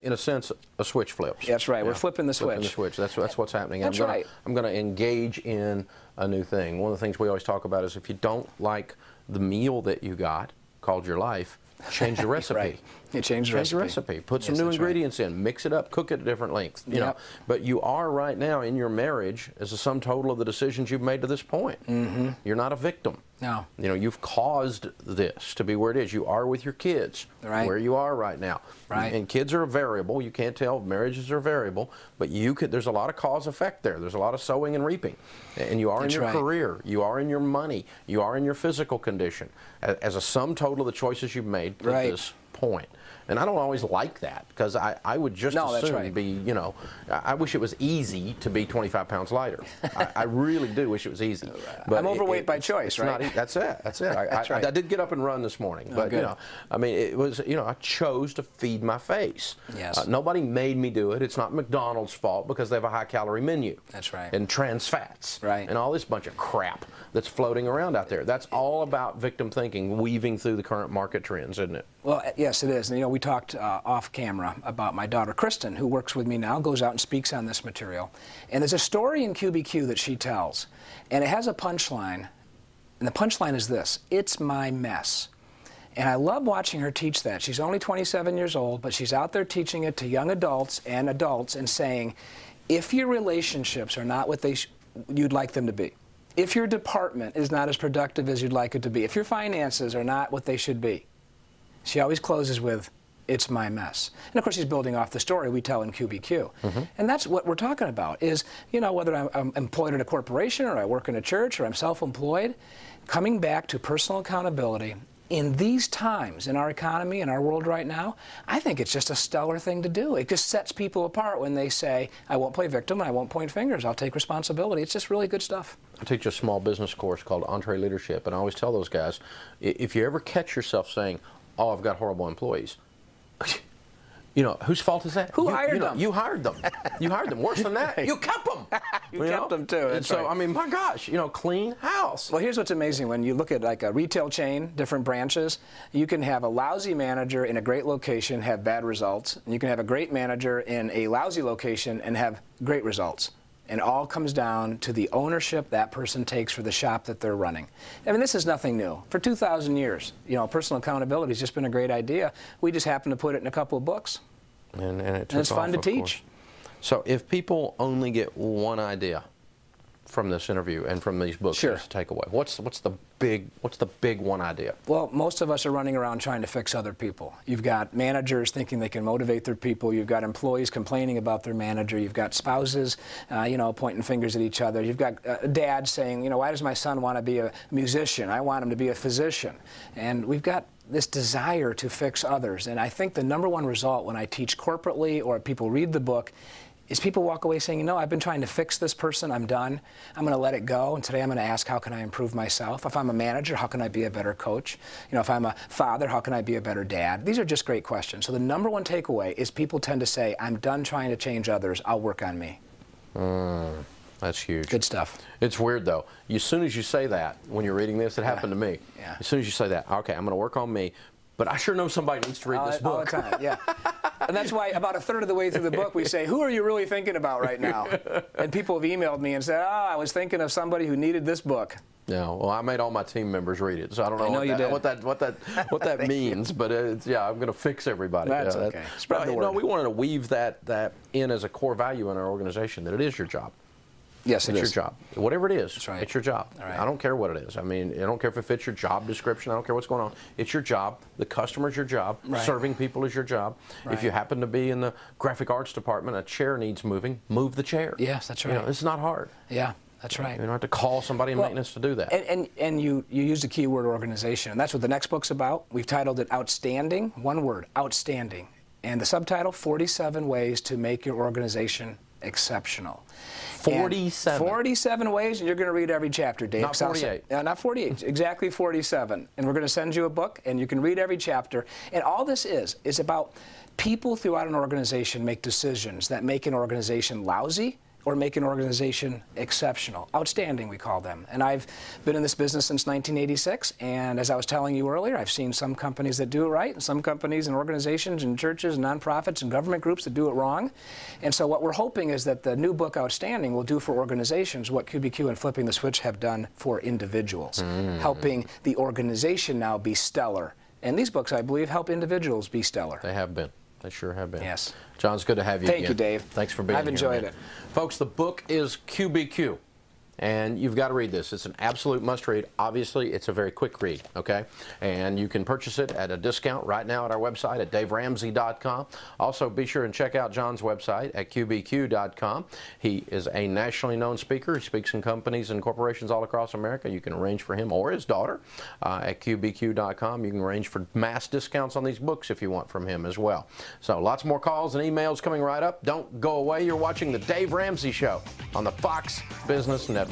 in a sense, a switch flips. That's right. We're flipping the switch. Flipping the switch. That's what's happening. That's right. I'm going to engage in a new thing. One of the things we always talk about is if you don't like the meal that you got, called your life, change the recipe. Right. You change the recipe. Put some new ingredients in. Mix it up. Cook it at different lengths. You know. But you are right now in your marriage as a sum total of the decisions you've made to this point. You're not a victim. No. You know, you've caused this to be where it is. You are with your kids, where you are right now. And kids are a variable. You can't tell. Marriages are a variable. But you could. There's a lot of cause effect there. There's a lot of sowing and reaping. And you are in your career. You are in your money. You are in your physical condition. As a sum total of the choices you've made to this point. And I don't always like that, because I would just as soon be, you know, I wish it was easy to be 25 pounds lighter. I really do wish it was easy. But I'm overweight by choice, right? That's it. That's it. I did get up and run this morning, but you know, I mean, it was, you know, I chose to feed my face. Yes. Nobody made me do it. It's not McDonald's fault because they have a high-calorie menu. That's right. And trans fats. Right. And all this bunch of crap that's floating around out there. That's all about victim thinking, weaving through the current market trends, isn't it? Well, yes, it is. And, you know, we talked off camera about my daughter, Kristen, who works with me now, goes out and speaks on this material. And there's a story in QBQ that she tells, and it has a punchline, and the punchline is this: it's my mess. And I love watching her teach that. She's only 27 years old, but she's out there teaching it to young adults and saying, if your relationships are not what you'd like them to be, if your department is not as productive as you'd like it to be, if your finances are not what they should be, she always closes with, it's my mess. And of course, she's building off the story we tell in QBQ. And that's what we're talking about is, you know, whether I'm employed at a corporation or I work in a church or I'm self-employed, coming back to personal accountability in these times, in our economy, in our world right now, I think it's just a stellar thing to do. It just sets people apart when they say, I won't play victim, and I won't point fingers, I'll take responsibility. It's just really good stuff. I teach a small business course called Entre Leadership, and I always tell those guys, if you ever catch yourself saying, oh, I've got horrible employees, you know, whose fault is that? Who hired them? You hired them. You hired them. Worse than that, you kept them. You kept them too. And so, I mean, my gosh, you know, clean house. Well, here's what's amazing. When you look at like a retail chain, different branches, you can have a lousy manager in a great location have bad results, and you can have a great manager in a lousy location and have great results. And it all comes down to the ownership that person takes for the shop that they're running. I mean, this is nothing new. For 2,000 years, you know, personal accountability has just been a great idea. We just happen to put it in a couple of books. And it's fun to teach. So if people only get one idea from this interview and from these books to take away, what's the big one idea? Well, most of us are running around trying to fix other people. You've got managers thinking they can motivate their people. You've got employees complaining about their manager. You've got spouses, you know, pointing fingers at each other. You've got dads saying, you know, why does my son want to be a musician? I want him to be a physician. And we've got this desire to fix others. And I think the #1 result when I teach corporately or people read the book is people walk away saying, you know, I've been trying to fix this person, I'm done, I'm going to let it go, and today I'm going to ask, how can I improve myself? If I'm a manager, how can I be a better coach? You know, if I'm a father, how can I be a better dad? These are just great questions. So the #1 takeaway is people tend to say, I'm done trying to change others, I'll work on me. That's huge. Good stuff. It's weird, though. As soon as you say that, when you're reading this, it happened to me. As soon as you say that, okay, I'm going to work on me, but I sure know somebody needs to read this book. All the time, yeah. And that's why about 1/3 of the way through the book we say, who are you really thinking about right now? And people have emailed me and said, oh, I was thinking of somebody who needed this book. Yeah, well, I made all my team members read it, so I don't know what that means, but it's, yeah, I'm going to fix everybody. That's okay. Spread the word. No, we wanted to weave that in as a core value in our organization, that it is your job. Yes, it's your job. Whatever it is, that's right. It's your job. Right. I don't care what it is. I mean, I don't care if it fits your job description. I don't care what's going on. It's your job. The customer's your job. Right. Serving people is your job. Right. If you happen to be in the graphic arts department, a chair needs moving, move the chair. Yes, that's right. You know, it's not hard. Yeah, that's right. You don't have to call somebody in maintenance to do that. And you used the key word organization, and that's what the next book's about. We've titled it Outstanding, one word, Outstanding. And the subtitle, 47 Ways to Make Your Organization Exceptional. 47. 47 ways, and you're going to read every chapter, Dave. Not 48. Not 48, exactly 47. And we're going to send you a book, and you can read every chapter. And all this is about people throughout an organization make decisions that make an organization lousy or make an organization exceptional. Outstanding, we call them. And I've been in this business since 1986, and as I was telling you earlier, I've seen some companies that do it right, and some companies and organizations and churches and nonprofits and government groups that do it wrong. And so what we're hoping is that the new book, Outstanding, will do for organizations what QBQ and Flipping the Switch have done for individuals, helping the organization now be stellar. And these books, I believe, help individuals be stellar. They have been. They sure have been. Yes. John, it's good to have you again. Thank you, Dave. Thanks for being here. I've enjoyed it. Folks, the book is QBQ. And you've got to read this. It's an absolute must-read. Obviously, it's a very quick read, okay? And you can purchase it at a discount right now at our website at daveramsey.com. Also, be sure and check out John's website at qbq.com. He is a nationally known speaker. He speaks in companies and corporations all across America. You can arrange for him or his daughter at qbq.com. You can arrange for mass discounts on these books if you want from him as well. So, lots more calls and emails coming right up. Don't go away. You're watching The Dave Ramsey Show on the Fox Business Network.